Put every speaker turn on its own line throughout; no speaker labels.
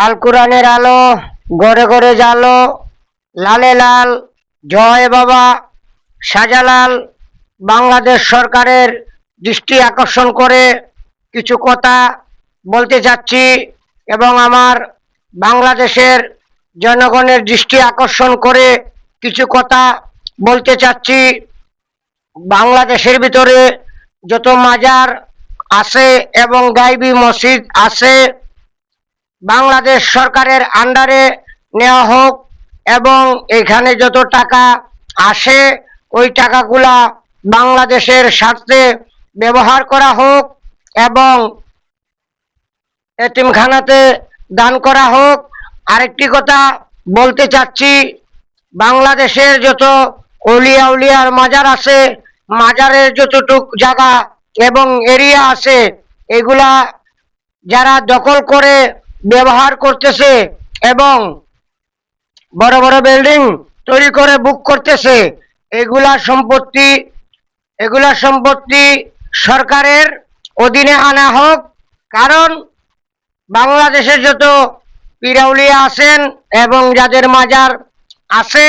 আল কোরআনের আলো, ঘরে ঘরে জালো, লালে লাল, জয় বাবা, শাহজালাল। বাংলাদেশ সরকারের দৃষ্টি আকর্ষণ করে কিছু কথা বলতে চাচ্ছি এবং আমার বাংলাদেশের জনগণের দৃষ্টি আকর্ষণ করে কিছু কথা বলতে চাচ্ছি। বাংলাদেশের ভিতরে যত মাজার আছে এবং গাইবি মসজিদ আছে, বাংলাদেশ সরকারের আন্ডারে নেওয়া হোক এবং এখানে যত টাকা আসে ওই টাকাগুলা বাংলাদেশের স্বার্থে ব্যবহার করা হোক এবং এতিমখানাতে দান করা হোক। আরেকটি কথা বলতে চাচ্ছি, বাংলাদেশের যত অলিয়া উলিয়ার মাজার আছে, মাজারের যতটুক জায়গা এবং এরিয়া আছে, এগুলা যারা দখল করে ব্যবহার করতেছে এবং বড় বড় বিল্ডিং তৈরি করে বুক করতেছে, এগুলা সম্পত্তি সরকারের অধীনে আনা হোক। কারণ বাংলাদেশের যত পীরাউলিয়া আছেন এবং যাদের মাজার আছে,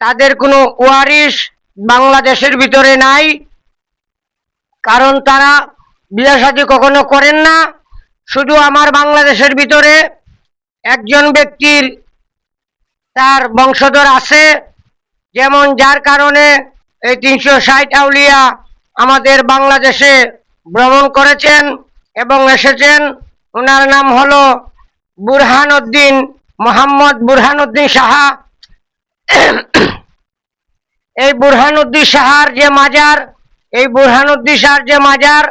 তাদের কোনো ওয়ারিশ বাংলাদেশের ভিতরে নাই। কারণ তারা বিয়ে শাদী কখনো করেন না। শুধু আমার বাংলাদেশের ভিতরে একজন ব্যক্তির তার বংশধর আছে, যেমন যার কারণে এই 360 আউলিয়া আমাদের বাংলাদেশে ভ্রমণ করেছেন এবং এসেছেন। ওনার নাম হলো বুরহানুদ্দিন, মোহাম্মদ বুরহানুদ্দিন সাহা। এই বুরহানুদ্দিন সাহার যে মাজার, এই বুরহানুদ্দিন সাহার যে মাজার,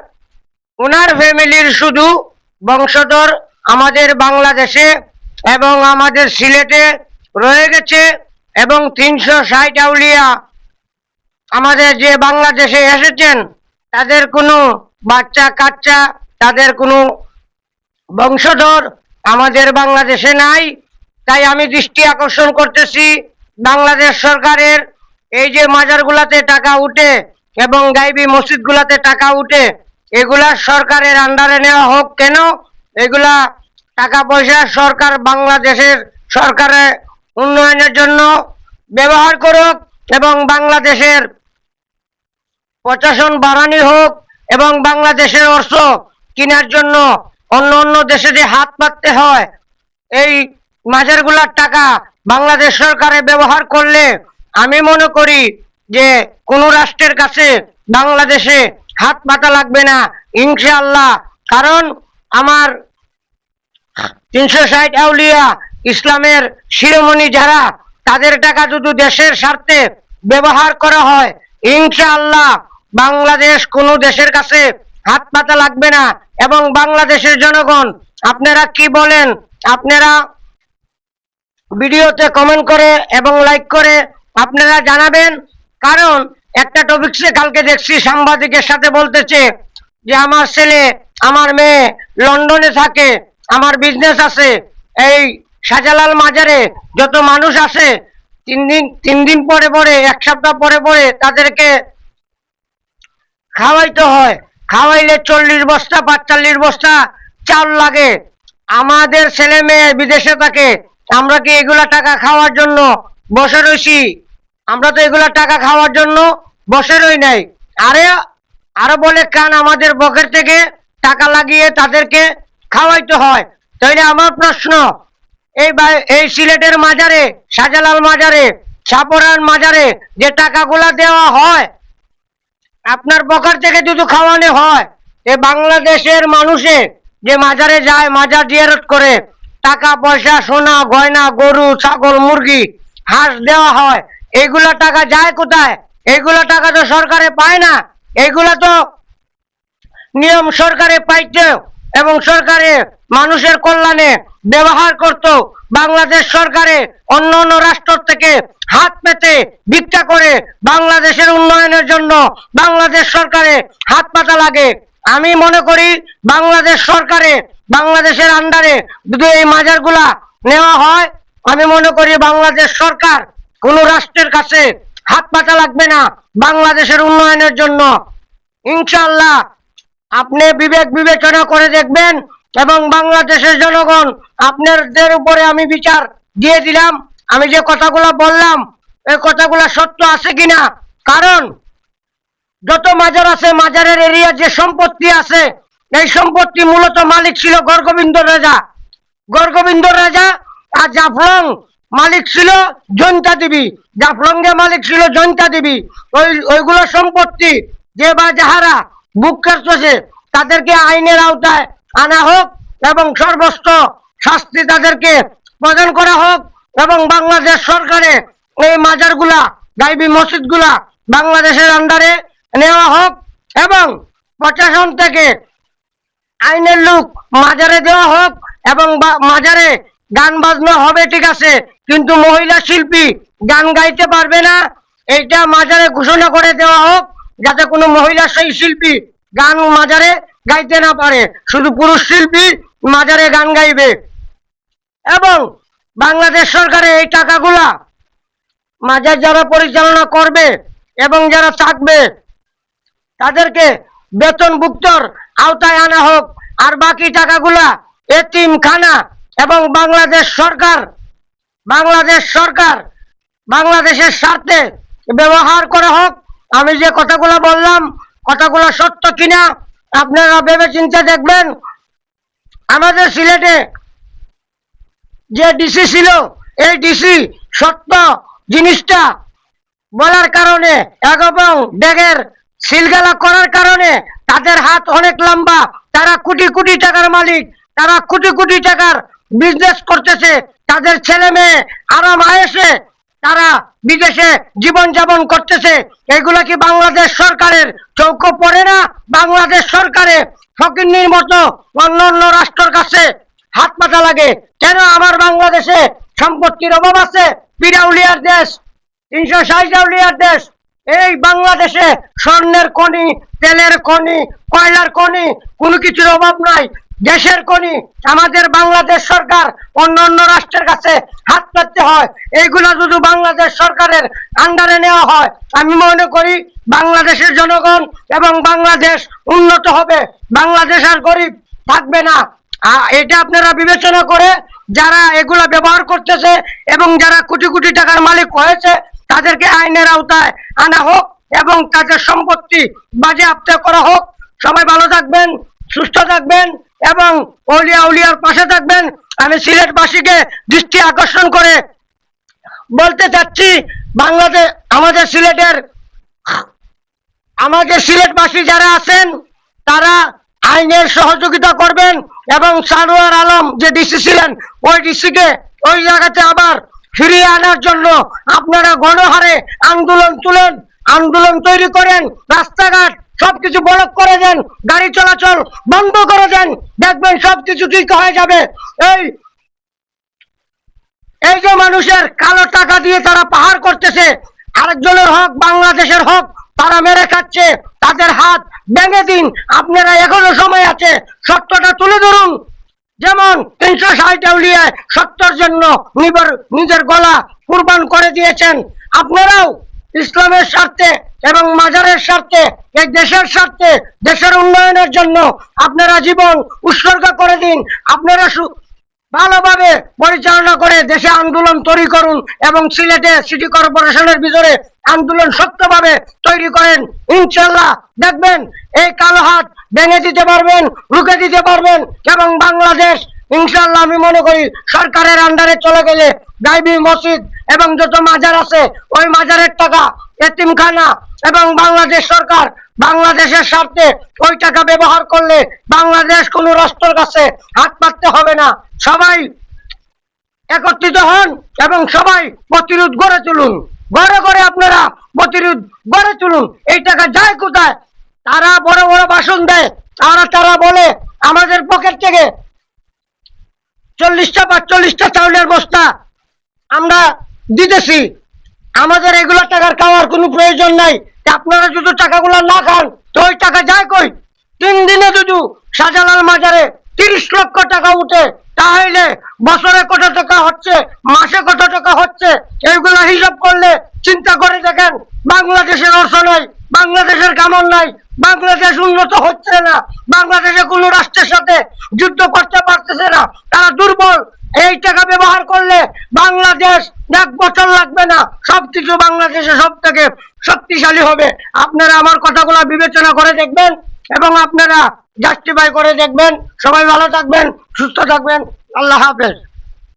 ওনার ফ্যামিলির শুধু বংশধর আমাদের বাংলাদেশে এবং আমাদের সিলেটে রয়ে গেছে। এবং 360 আউলিয়া আমাদের যে বাংলাদেশে এসেছেন, তাদের কোনো বাচ্চা কাচ্চা, তাদের কোনো বংশধর আমাদের বাংলাদেশে নাই। তাই আমি দৃষ্টি আকর্ষণ করতেছি, বাংলাদেশ সরকারের এই যে মাজারগুলাতে টাকা উঠে এবং গাইবি মসজিদগুলাতে টাকা উঠে, এগুলা সরকারের আন্ডারে নেওয়া হোক। কেন? এগুলা টাকা পয়সা সরকার বাংলাদেশের সরকারের উন্নয়নের জন্য ব্যবহার করুক এবং বাংলাদেশের প্রশাসন বাড়ানি হোক এবং বাংলাদেশের অর্থ কেনার জন্য অন্য অন্য দেশে যে হাত পাততে হয়, এই মাজারগুলার টাকা বাংলাদেশ সরকারে ব্যবহার করলে আমি মনে করি যে কোনো রাষ্ট্রের কাছে বাংলাদেশে হাত পাতা লাগবে না, ইনশাআল্লাহ। কারণ আমার 360 আউলিয়া ইসলামের শিরোমণি যারা, তাদের টাকা যদি দেশের স্বার্থে ব্যবহার করা হয়, ইনশাআল্লাহ বাংলাদেশ কোনো দেশের কাছে হাত পাতা লাগবে না। এবং বাংলাদেশের জনগণ, আপনারা কি বলেন? আপনারা ভিডিওতে কমেন্ট করে এবং লাইক করে আপনারা জানাবেন। কারণ একটা টপিকসে কালকে দেখছি সাংবাদিকের সাথে বলতেছে যে আমার ছেলে আমার মেয়ে লন্ডনে থাকে, আমার বিজনেস আছে, এই শাহজালাল মাজারে যত মানুষ আসে, তিন দিন পরে পরে, এক সপ্তাহ পরে পরে তাদেরকে খাওয়াইতে হয়। খাওয়াইলে 40 বস্তা 45 বস্তা চাল লাগে। আমাদের ছেলে মেয়ে বিদেশে থাকে, আমরা কি এগুলা টাকা খাওয়ার জন্য বসে রয়েছি? আমরা তো এগুলা টাকা খাওয়ার জন্য বসে রই নাই। আরো বলে কান আমাদের পকেট থেকে টাকা লাগিয়ে তাদেরকে খাওয়াইতে হয়। তাইলে আমার প্রশ্ন, এই সিলেটের মাজারে, শাহজালাল মাজারে, সাপড়ার মাজারে যে টাকাগুলা দেওয়া হয়, আপনার পকেট থেকে যদি খাওয়ানো হয়, এই বাংলাদেশের মানুষে যে মাজারে যায়, মাজার জিয়ারত করে, টাকা পয়সা, সোনা গয়না, গরু ছাগল মুরগি হাঁস দেওয়া হয়, এইগুলা টাকা যায় কোথায়? এইগুলা টাকা তো সরকারে পায় না। এইগুলা তো নিয়ম সরকারে পাইতো এবং সরকারে মানুষের কল্যাণে ব্যবহার করত। বাংলাদেশ সরকারে অন্য অন্য রাষ্ট্র থেকে হাত পেতে ভিক্ষা করে বাংলাদেশের উন্নয়নের জন্য বাংলাদেশ সরকারে হাত পাতা লাগে। আমি মনে করি বাংলাদেশ সরকারে, বাংলাদেশের আন্ডারে যদি এই মাজারগুলা নেওয়া হয়, আমি মনে করি বাংলাদেশ সরকার কোনো রাষ্ট্রের কাছে হাত পাতা লাগবে না বাংলাদেশের উন্নয়নের জন্য। ইনশাআল্লাহ আপনি বিবেক বিবেচনা করে দেখবেন এবং বাংলাদেশের জনগণ, আপনাদের উপরে আমি বিচার দিয়ে দিলাম। আমি যে কথাগুলো বললাম এই কথাগুলো সত্য আছে কিনা। কারণ যত মাজার আছে, মাজারের এরিয়া যে সম্পত্তি আছে, এই সম্পত্তি মূলত মালিক ছিল গর্গবিন্দ রাজা। গর্গবিন্দ রাজা আর জাফলং মালিক ছিল জয়ন্তা দেবী। জাফলংয়ে মালিক ছিল জয়ন্তা দেবী। ওইগুলো সম্পত্তি যে বা যাহারা বুক করতেছে তাদেরকে আইনের আওতায় আনা হোক এবং সর্বোচ্চ শাস্তি তাদেরকে প্রদান করা হোক এবং বাংলাদেশ সরকারে এই মাজারগুলা, গাইবী মসজিদগুলা বাংলাদেশের আন্ডারে নেওয়া হোক এবং প্রশাসন থেকে আইনের লোক মাজারে দেওয়া হোক এবং মাজারে গান বাজনা হবে, ঠিক আছে, কিন্তু মহিলা শিল্পী গান গাইতে পারবে না, এইটা মাজারে ঘোষণা করে দেওয়া হোক, যাতে কোনো মহিলা সেই শিল্পী গান মাজারে গাইতে না পারে, শুধু পুরুষ শিল্পী মাজারে গান গাইবে। এবং বাংলাদেশ সরকারে এই টাকাগুলা মাজার যারা পরিচালনা করবে এবং যারা থাকবে তাদেরকে বেতনভুক্তর আওতায় আনা হোক। আর বাকি টাকাগুলা এতিমখানা এবং বাংলাদেশ সরকার বাংলাদেশের স্বার্থে ব্যবহার করা হোক। আমি যে কথাগুলো বললাম কথাগুলো সত্য কিনা আপনারা ভেবে চিন্তে দেখবেন। আমাদের সিলেটে যে ডিসি ছিল, এই ডিসি সত্য জিনিসটা বলার কারণে এবং ড্যাগের সিলগালা করার কারণে তাদের হাত অনেক লম্বা, তারা কোটি কোটি টাকার মালিক, তারা কোটি কোটি টাকার বিজনেস করতেছে, তাদের ছেলে মেয়ে আরাম আয়েসে তারা বিদেশে জীবন যাপন করতেছে। এগুলা কি বাংলাদেশ সরকারের চৌকো পড়ে না? বাংলাদেশ সরকারে ফকিন্নির মতো অন্য অন্য রাষ্ট্রের কাছে হাত পাতা লাগে কেন? আমার বাংলাদেশে সম্পত্তির অভাব আছে, পিরাউলিয়ার দেশ, 360 আউলিয়ার দেশ। এই বাংলাদেশে স্বর্ণের খনি, তেলের খনি, কয়লার খনি, কোনো কিছুর অভাব নাই। দেশের খনি আমাদের বাংলাদেশ সরকার অন্য অন্য রাষ্ট্রের কাছে হাত পাততে হয়। এইগুলা যদি বাংলাদেশ সরকারের আন্ডারে নেওয়া হয়, আমি মনে করি বাংলাদেশের জনগণ এবং বাংলাদেশ উন্নত হবে, বাংলাদেশ আর গরিব থাকবে না। এটা আপনারা বিবেচনা করে যারা এগুলা ব্যবহার করতেছে এবং যারা কোটি কোটি টাকার মালিক হয়েছে তাদেরকে আইনের আওতায় আনা হোক এবং তাদের সম্পত্তি বাজেয়াপ্ত করা হোক। সবাই ভালো থাকবেন, সুস্থ থাকবেন এবং অলিয়া উলিয়ার পাশে থাকবেন। আমি সিলেটবাসীকে দৃষ্টি আকর্ষণ করে বলতে চাচ্ছি, বাংলাদেশ আমাদের সিলেটবাসী যারা আছেন তারা আইনের সহযোগিতা করবেন এবং সারোয়ার আলম যে ডিসি ছিলেন ওই ডিসিকে ওই জায়গাতে আবার ফিরিয়ে আনার জন্য আপনারা গণহারে আন্দোলন তুলেন, আন্দোলন তৈরি করেন, রাস্তাঘাট সবকিছু ব্লক করে দেন, গাড়ি চলাচল বন্ধ করে দেন, দেখবেন সবকিছু ঠিক হয়ে যাবে। এই যে মানুষের কালো টাকা দিয়ে তারা পাহাড় করতেছে, আরেকজনের হক, বাংলাদেশের হক তারা মেরে খাচ্ছে, তাদের হাত ভেঙে দিন। আপনারা এখনো সময় আছে, সত্যটা তুলে ধরুন। যেমন 360 আউলিয়ায় সত্যের জন্য নিজের গলা কুরবান করে দিয়েছেন, আপনারাও ইসলামের স্বার্থে এবং মাজারের স্বার্থে, এই দেশের স্বার্থে, দেশের উন্নয়নের জন্য আপনারা জীবন উৎসর্গ করে দিন। আপনারা ভালোভাবে পরিচালনা করে দেশে আন্দোলন তৈরি করুন এবং সিলেটে সিটি কর্পোরেশনের ভিতরে আন্দোলন শক্তভাবে তৈরি করেন। ইনশাল্লাহ দেখবেন এই কালো হাত ভেঙে দিতে পারবেন, রুখে দিতে পারবেন এবং বাংলাদেশ ইনশাল্লাহ আমি মনে করি সরকারের আন্ডারে চলে গেলে গাইবী মসজিদ এবং যত মাজার আছে ওই মাজারের টাকা এতিমখানা এবং বাংলাদেশ সরকার বাংলাদেশের স্বার্থে ওই টাকা ব্যবহার করলে বাংলাদেশ কোনো রাষ্ট্রের কাছে হাত পাততে হবে না। সবাই একত্রিত হন এবং সবাই প্রতিরোধ গড়ে তুলুন, ঘরে ঘরে আপনারা প্রতিরোধ গড়ে তুলুন। এই টাকা যায় কোথায়? তারা বড় বড় ভাষণ দেয়, তারা বলে আমাদের পকেট থেকে 40টা বা 45টা চাউলের বস্তা আমরা দিতেছি, আমাদের এগুলো টাকার খাওয়ার কোনো প্রয়োজন নাই। আপনারা যদি টাকাগুলো না খান তো ওই টাকা যায় কই? 3 দিনে যদি শাহজালাল মাজারে 30 লক্ষ টাকা উঠে তাহলে বছরে কত টাকা হচ্ছে, মাসে কত টাকা হচ্ছে, এইগুলা হিসাব করলে চিন্তা করে দেখেন বাংলাদেশের অর্থ নাই, বাংলাদেশের কামন নাই, বাংলাদেশ উন্নত হচ্ছে না, বাংলাদেশে কোনো রাষ্ট্রের সাথে যুদ্ধ করতে পারতেছে না, তারা দুর্বল। এই টাকা ব্যবহার করলে বাংলাদেশ 1 বছর লাগবে না, সবকিছু বাংলাদেশে সব থেকে শক্তিশালী হবে। আপনারা আমার কথাগুলো বিবেচনা করে দেখবেন এবং আপনারা জাস্টিফাই করে দেখবেন। সবাই ভালো থাকবেন, সুস্থ থাকবেন। আল্লাহ হাফেজ।